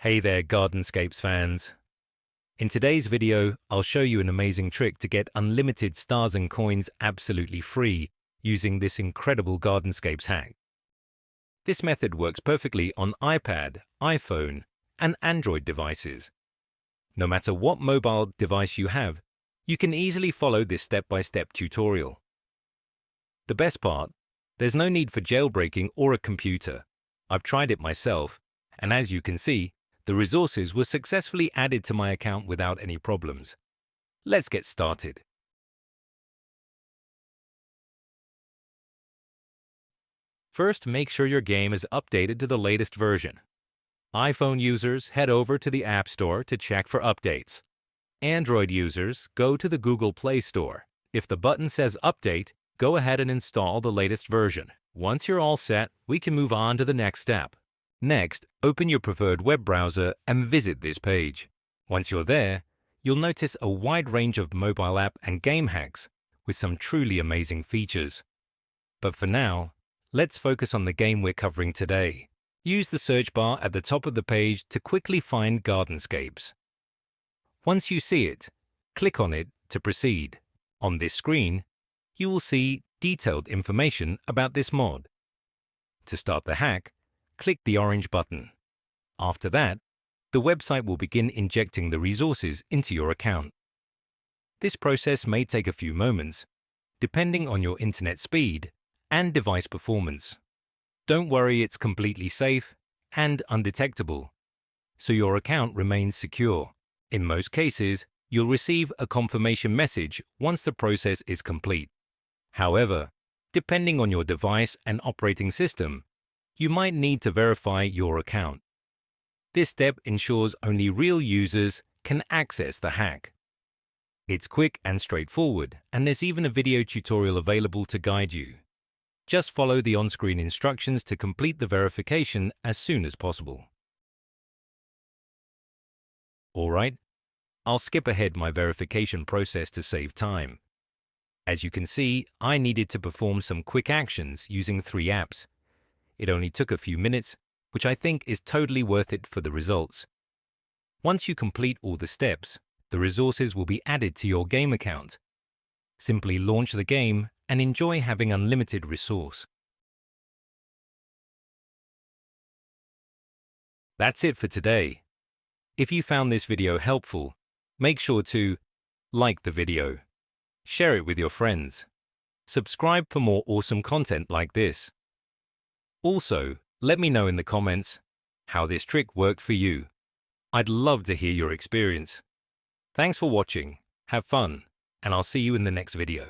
Hey there, Gardenscapes fans. In today's video, I'll show you an amazing trick to get unlimited stars and coins absolutely free using this incredible Gardenscapes hack. This method works perfectly on iPad, iPhone, and Android devices. No matter what mobile device you have, you can easily follow this step-by-step tutorial. The best part, there's no need for jailbreaking or a computer. I've tried it myself, and as you can see, the resources were successfully added to my account without any problems. Let's get started. First, make sure your game is updated to the latest version. iPhone users head over to the App Store to check for updates. Android users go to the Google Play Store. If the button says Update, go ahead and install the latest version. Once you're all set, we can move on to the next step. Next, open your preferred web browser and visit this page. Once you're there, you'll notice a wide range of mobile app and game hacks with some truly amazing features. But for now, let's focus on the game we're covering today. Use the search bar at the top of the page to quickly find Gardenscapes. Once you see it, click on it to proceed. On this screen, you will see detailed information about this mod. To start the hack, click the orange button. After that, the website will begin injecting the resources into your account. This process may take a few moments, depending on your internet speed and device performance. Don't worry, it's completely safe and undetectable, so your account remains secure. In most cases, you'll receive a confirmation message once the process is complete. However, depending on your device and operating system, you might need to verify your account. This step ensures only real users can access the hack. It's quick and straightforward, and there's even a video tutorial available to guide you. Just follow the on-screen instructions to complete the verification as soon as possible. Alright, I'll skip ahead my verification process to save time. As you can see, I needed to perform some quick actions using 3 apps. It only took a few minutes, which I think is totally worth it for the results. Once you complete all the steps, the resources will be added to your game account. Simply launch the game and enjoy having unlimited resource. That's it for today. If you found this video helpful, make sure to like the video, share it with your friends, subscribe for more awesome content like this. Also, let me know in the comments how this trick worked for you. I'd love to hear your experience. Thanks for watching, have fun, and I'll see you in the next video.